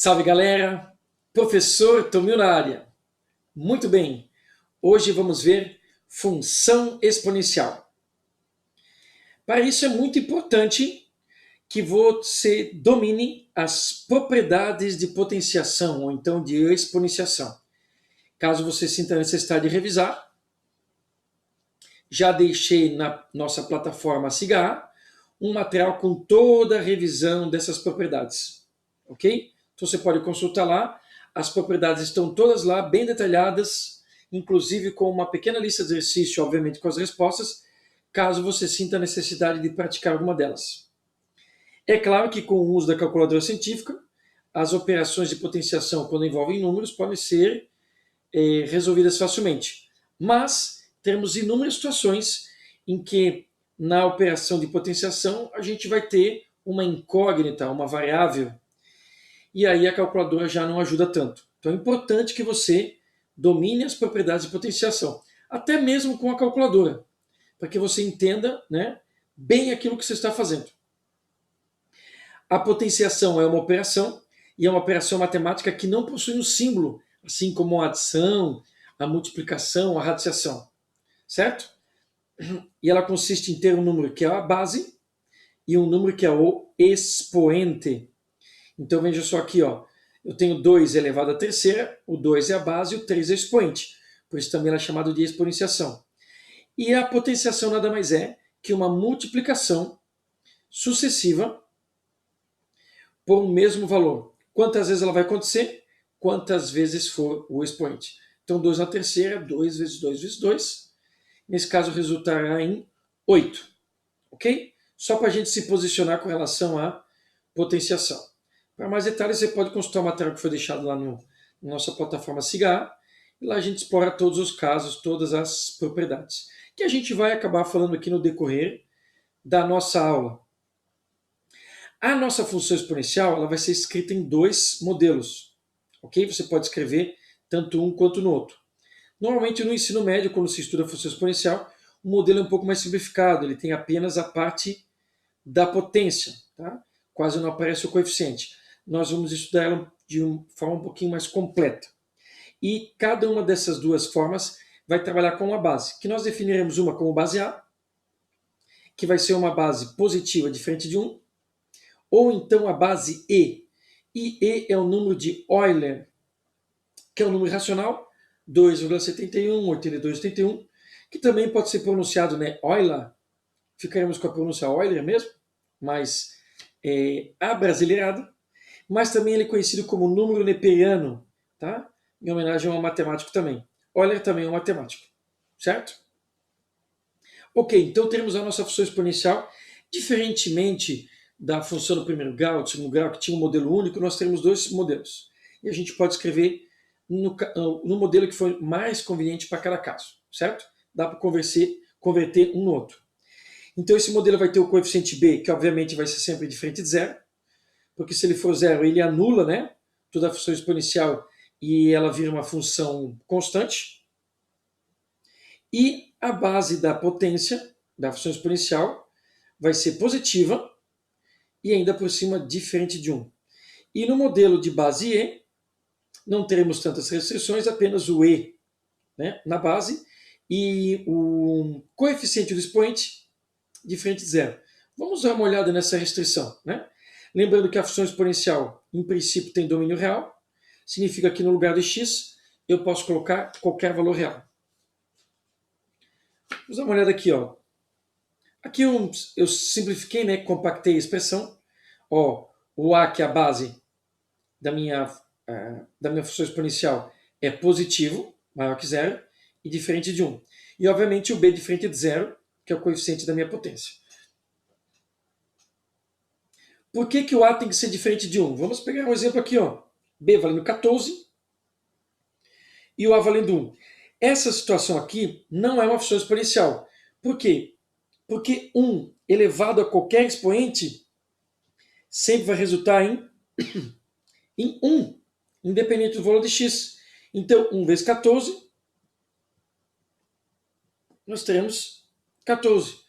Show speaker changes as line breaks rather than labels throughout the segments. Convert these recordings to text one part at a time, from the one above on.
Salve galera, professor Tomil na área. Muito bem, hoje vamos ver função exponencial. Para isso é muito importante que você domine as propriedades de potenciação ou então de exponenciação. Caso você sinta a necessidade de revisar, já deixei na nossa plataforma SIGA um material com toda a revisão dessas propriedades, ok? Então você pode consultar lá, as propriedades estão todas lá, bem detalhadas, inclusive com uma pequena lista de exercício, obviamente com as respostas, caso você sinta a necessidade de praticar alguma delas. É claro que com o uso da calculadora científica, as operações de potenciação, quando envolvem números, podem ser resolvidas facilmente. Mas temos inúmeras situações em que na operação de potenciação a gente vai ter uma incógnita, uma variável, e aí a calculadora já não ajuda tanto. Então é importante que você domine as propriedades de potenciação, até mesmo com a calculadora, para que você entenda, né, bem aquilo que você está fazendo. A potenciação é uma operação, e é uma operação matemática que não possui um símbolo, assim como a adição, a multiplicação, a radiciação, certo? E ela consiste em ter um número que é a base e um número que é o expoente. Então veja só aqui, ó, eu tenho 2 elevado à terceira, o 2 é a base e o 3 é o expoente. Por isso também ela é chamada de exponenciação. E a potenciação nada mais é que uma multiplicação sucessiva por um mesmo valor. Quantas vezes ela vai acontecer? Quantas vezes for o expoente. Então 2 na terceira, 2 vezes 2 vezes 2. Nesse caso resultará em 8. Ok? Só para a gente se posicionar com relação à potenciação. Para mais detalhes, você pode consultar o material que foi deixado lá na nossa plataforma SIGA. E lá a gente explora todos os casos, todas as propriedades. Que a gente vai acabar falando aqui no decorrer da nossa aula. A nossa função exponencial ela vai ser escrita em 2 modelos. Ok? Você pode escrever tanto um quanto no outro. Normalmente no ensino médio, quando se estuda a função exponencial, o modelo é um pouco mais simplificado. Ele tem apenas a parte da potência. Tá? Quase não aparece o coeficiente. Nós vamos estudar ela de uma forma um pouquinho mais completa. E cada uma dessas 2 formas vai trabalhar com uma base, que nós definiremos uma como base A, que vai ser uma base positiva diferente de 1, ou então a base E. E E é o número de Euler, que é um número racional, 2,71, 82,81, que também pode ser pronunciado, né, Euler, ficaremos com a pronúncia Euler mesmo, mas abrasileirado, mas também ele é conhecido como número neperiano, tá? Em homenagem a um matemático também. Euler também é um matemático, certo? Ok, então temos a nossa função exponencial. Diferentemente da função do primeiro grau, do segundo grau, que tinha um modelo único, nós temos 2 modelos. E a gente pode escrever no modelo que for mais conveniente para cada caso, certo? Dá para converter um no outro. Então esse modelo vai ter o coeficiente b, que obviamente vai ser sempre diferente de zero, porque se ele for zero, ele anula, né, toda a função exponencial e ela vira uma função constante. E a base da potência da função exponencial vai ser positiva e ainda por cima diferente de 1. E no modelo de base E, não teremos tantas restrições, apenas o E, né, na base e o coeficiente do expoente diferente de zero. Vamos dar uma olhada nessa restrição, né? Lembrando que a função exponencial, em princípio, tem domínio real. Significa que no lugar de x, eu posso colocar qualquer valor real. Vamos dar uma olhada aqui, ó. Aqui eu simplifiquei, né? Compactei a expressão. Ó, o a, que é a base da minha função exponencial, é positivo, maior que zero, e diferente de 1. E, obviamente, o b diferente de zero, que é o coeficiente da minha potência. Por que o A tem que ser diferente de 1? Vamos pegar um exemplo aqui, ó. B valendo 14 e o A valendo 1. Essa situação aqui não é uma função exponencial. Por quê? Porque 1 elevado a qualquer expoente sempre vai resultar em 1, independente do valor de x. Então, 1 vezes 14, nós teremos 14.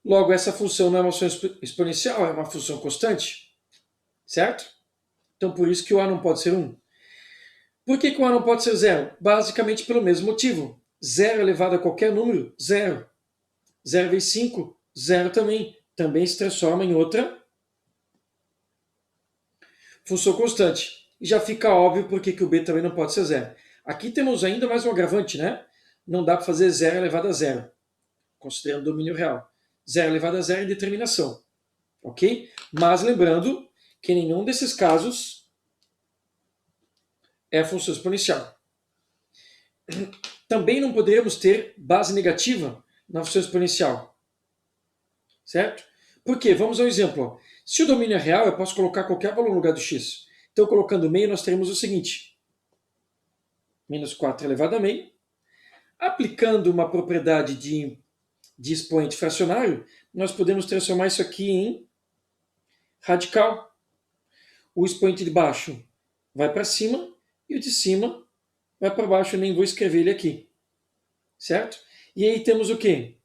Logo, essa função não é uma função exponencial, é uma função constante, certo? Então, por isso que o A não pode ser 1. Por que o A não pode ser 0? Basicamente pelo mesmo motivo. 0 elevado a qualquer número, 0. 0 vezes 5, 0 também. Também se transforma em outra função constante. E já fica óbvio por que o B também não pode ser 0. Aqui temos ainda mais um agravante, né? Não dá para fazer 0 elevado a 0, considerando domínio real. 0 elevado a 0 é determinação. Ok? Mas lembrando que em nenhum desses casos é função exponencial. Também não poderíamos ter base negativa na função exponencial. Certo? Por quê? Vamos a um exemplo. Se o domínio é real, eu posso colocar qualquer valor no lugar do x. Então, colocando meio, nós teremos o seguinte. Menos 4 elevado a meio. Aplicando uma propriedade de expoente fracionário, nós podemos transformar isso aqui em radical. O expoente de baixo vai para cima e o de cima vai para baixo. Eu nem vou escrever ele aqui. Certo? E aí temos o quê?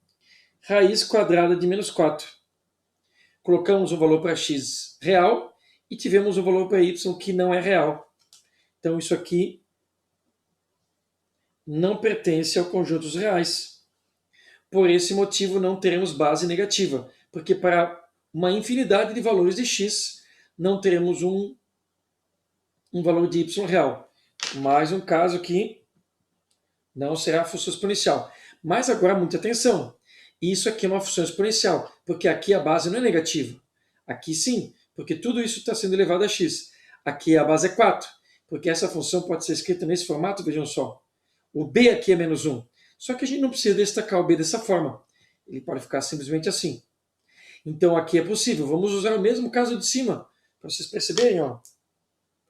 Raiz quadrada de menos 4. Colocamos um valor para x real e tivemos um valor para y que não é real. Então isso aqui não pertence ao conjunto dos reais. Por esse motivo não teremos base negativa, porque para uma infinidade de valores de x não teremos um valor de y real. Mais um caso que não será função exponencial. Mas agora muita atenção. Isso aqui é uma função exponencial, porque aqui a base não é negativa. Aqui sim, porque tudo isso está sendo elevado a x. Aqui a base é 4, porque essa função pode ser escrita nesse formato, vejam só. O b aqui é menos 1. Só que a gente não precisa destacar o b dessa forma. Ele pode ficar simplesmente assim. Então aqui é possível. Vamos usar o mesmo caso de cima, para vocês perceberem. Ó.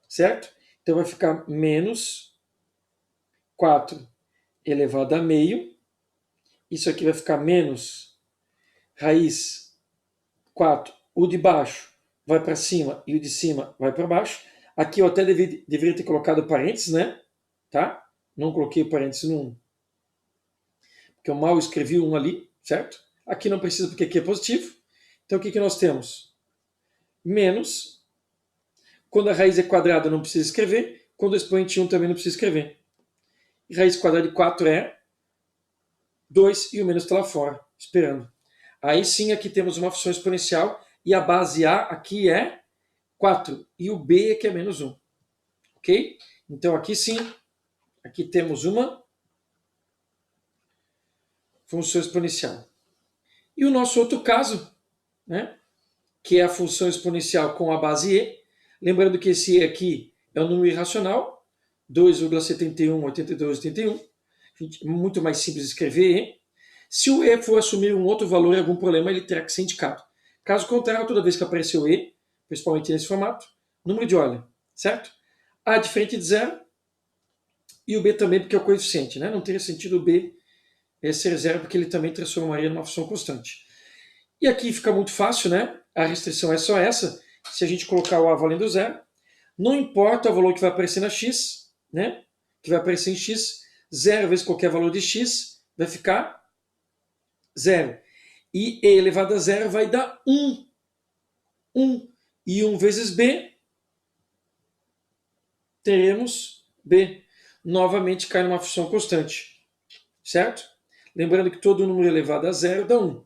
Certo? Então vai ficar menos 4 elevado a meio. Isso aqui vai ficar menos raiz 4. O de baixo vai para cima e o de cima vai para baixo. Aqui eu até deveria ter colocado parênteses, né? Tá? Não coloquei o parênteses no 1. Porque eu mal escrevi um ali, certo? Aqui não precisa porque aqui é positivo. Então o que nós temos? Menos. Quando a raiz é quadrada não precisa escrever. Quando o expoente 1 também não precisa escrever. E raiz quadrada de 4 é 2 e o menos está lá fora, esperando. Aí sim aqui temos uma função exponencial e a base A aqui é 4 e o B aqui é menos 1. Ok? Então aqui sim, aqui temos uma função exponencial. E o nosso outro caso, né, que é a função exponencial com a base E, lembrando que esse E aqui é um número irracional, 2,71, 82, 81. Muito mais simples de escrever E. Se o E for assumir um outro valor em algum problema, ele terá que ser indicado. Caso contrário, toda vez que aparecer o E, principalmente nesse formato, número de ordem, certo? A diferente de zero e o B também, porque é o coeficiente. Né? Não teria sentido o B ser zero, porque ele também transformaria numa função constante. E aqui fica muito fácil, né? A restrição é só essa. Se a gente colocar o A valendo zero, não importa o valor que vai aparecer na x, né? Que vai aparecer em x, 0 vezes qualquer valor de x vai ficar 0. E E elevado a zero vai dar 1. 1. E 1 vezes B, teremos B. Novamente cai numa função constante. Certo? Lembrando que todo número elevado a zero dá 1.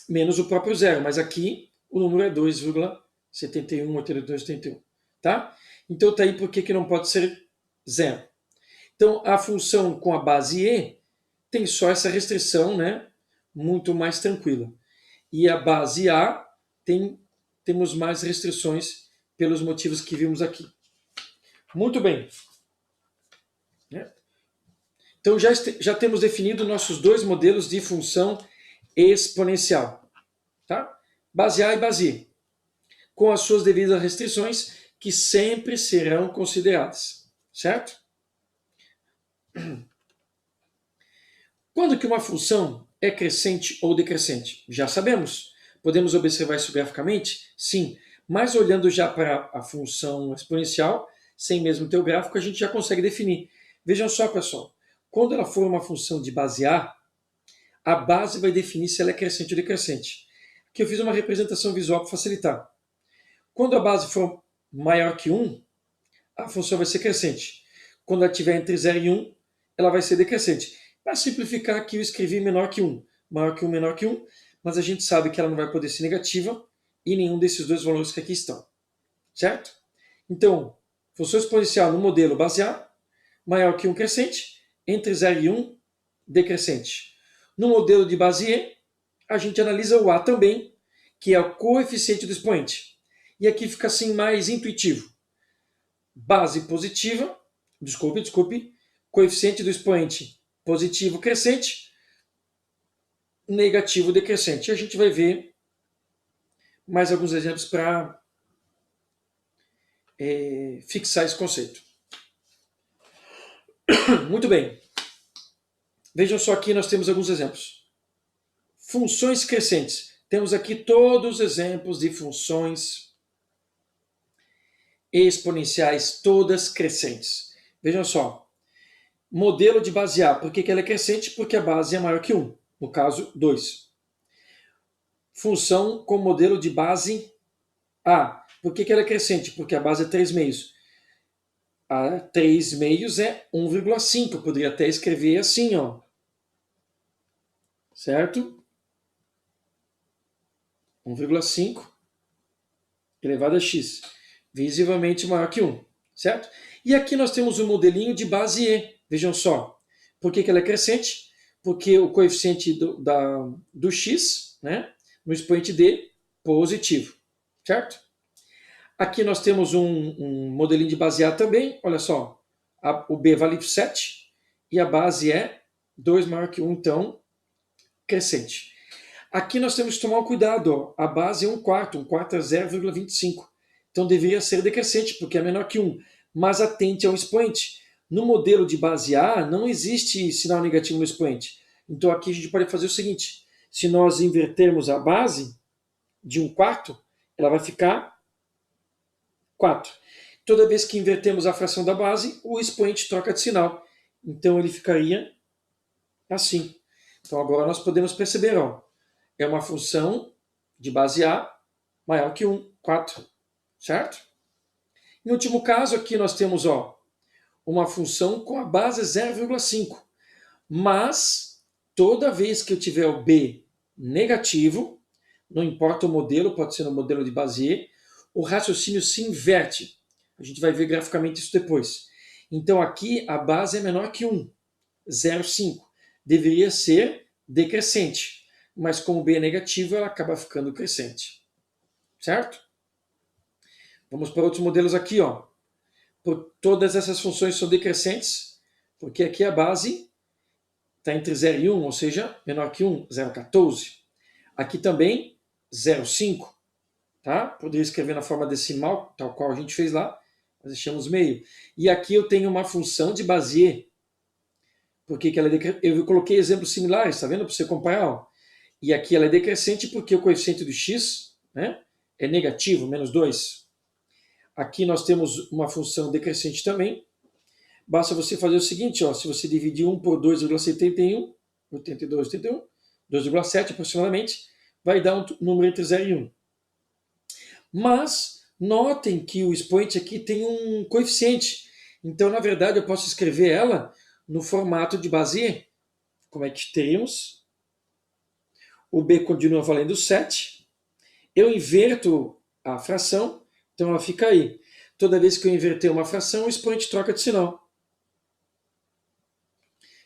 Menos o próprio zero. Mas aqui o número é 2,71, 82, 81. Tá? Então tá aí por que não pode ser zero. Então a função com a base E tem só essa restrição, né? Muito mais tranquila. E a base A temos mais restrições pelos motivos que vimos aqui. Muito bem. Então já temos definido nossos dois modelos de função exponencial. Tá? Base A e base E. Com as suas devidas restrições, que sempre serão consideradas. Certo? Quando que uma função é crescente ou decrescente? Já sabemos. Podemos observar isso graficamente? Sim. Mas olhando já para a função exponencial, sem mesmo ter o gráfico, a gente já consegue definir. Vejam só, pessoal. Quando ela for uma função de base A base vai definir se ela é crescente ou decrescente. Aqui eu fiz uma representação visual para facilitar. Quando a base for maior que 1, a função vai ser crescente. Quando ela estiver entre 0 e 1, ela vai ser decrescente. Para simplificar aqui, eu escrevi menor que 1, maior que 1, menor que 1, mas a gente sabe que ela não vai poder ser negativa em nenhum desses dois valores que aqui estão. Certo? Então, função exponencial no modelo base A, maior que 1 crescente, entre 0 e 1, decrescente. No modelo de base E, a gente analisa o A também, que é o coeficiente do expoente. E aqui fica assim mais intuitivo. Base positiva, desculpe, coeficiente do expoente positivo crescente, negativo decrescente. E a gente vai ver mais alguns exemplos para fixar esse conceito. Muito bem. Vejam só aqui, nós temos alguns exemplos. Funções crescentes. Temos aqui todos os exemplos de funções exponenciais, todas crescentes. Vejam só. Modelo de base A. Por que ela é crescente? Porque a base é maior que 1. No caso, 2. Função com modelo de base A. Por que ela é crescente? Porque a base é 3 meios. A 3 meios é 1,5. Poderia até escrever assim, ó. Certo? 1,5 elevado a x. Visivelmente maior que 1. Certo? E aqui nós temos um modelinho de base E. Vejam só. Por que ela é crescente? Porque o coeficiente do x, né, no expoente D, positivo. Certo? Aqui nós temos um modelinho de base A também. Olha só. O B vale 7 e a base é 2 maior que 1, então crescente. Aqui nós temos que tomar um cuidado. Ó. A base é 1/4. 1/4 é 0,25. Então deveria ser decrescente, porque é menor que 1. Mas atente ao expoente. No modelo de base A, não existe sinal negativo no expoente. Então aqui a gente pode fazer o seguinte. Se nós invertermos a base de 1/4, ela vai ficar 4. Toda vez que invertemos a fração da base, o expoente troca de sinal. Então ele ficaria assim. Então agora nós podemos perceber, ó, é uma função de base A maior que 1, 4. Certo? No último caso, aqui nós temos, ó, uma função com a base 0,5. Mas toda vez que eu tiver o B negativo, não importa o modelo, pode ser no modelo de base E, o raciocínio se inverte. A gente vai ver graficamente isso depois. Então aqui a base é menor que 1, 0,5. Deveria ser decrescente, mas como B é negativo, ela acaba ficando crescente. Certo? Vamos para outros modelos aqui, ó. Todas essas funções são decrescentes, porque aqui a base está entre 0 e 1, ou seja, menor que 1, 0,14. Aqui também 0,5. Tá? Poderia escrever na forma decimal, tal qual a gente fez lá, mas deixamos meio. E aqui eu tenho uma função de base E. Porque que ela é eu coloquei exemplos similares, está vendo? Para você comparar. Ó. E aqui ela é decrescente porque o coeficiente do x, né, é negativo, menos 2. Aqui nós temos uma função decrescente também. Basta você fazer o seguinte, ó, se você dividir 1 por 2,71, 82, 81, 2,7 aproximadamente, vai dar um número entre 0 e 1. Mas notem que o expoente aqui tem um coeficiente. Então, na verdade, eu posso escrever ela no formato de base E. Como é que teríamos? O B continua valendo 7. Eu inverto a fração, então ela fica aí. Toda vez que eu inverter uma fração, o expoente troca de sinal.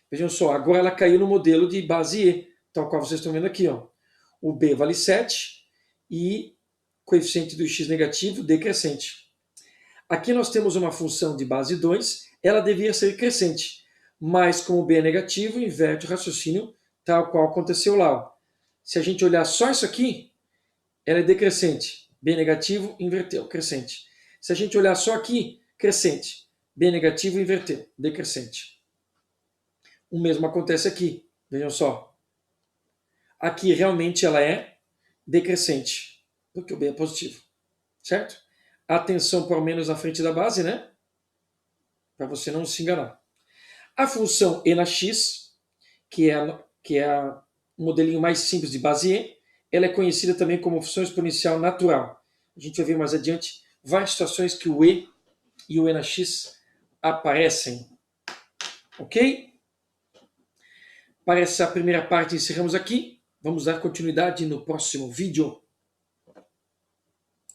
Vejam só, agora ela caiu no modelo de base E, tal qual vocês estão vendo aqui. Ó. O B vale 7 e coeficiente do x negativo decrescente. Aqui nós temos uma função de base 2, ela devia ser crescente, mas como B é negativo, inverte o raciocínio tal qual aconteceu lá. Ó. Se a gente olhar só isso aqui, ela é decrescente. B negativo, inverteu, crescente. Se a gente olhar só aqui, crescente. B negativo, inverteu, decrescente. O mesmo acontece aqui, vejam só. Aqui realmente ela é decrescente, porque o B é positivo, certo? Atenção por menos na frente da base, né? Para você não se enganar. A função e na x, que é o modelinho mais simples de base E, ela é conhecida também como função exponencial natural. A gente vai ver mais adiante várias situações que o E e o E na X aparecem. Ok? Para essa primeira parte encerramos aqui. Vamos dar continuidade no próximo vídeo.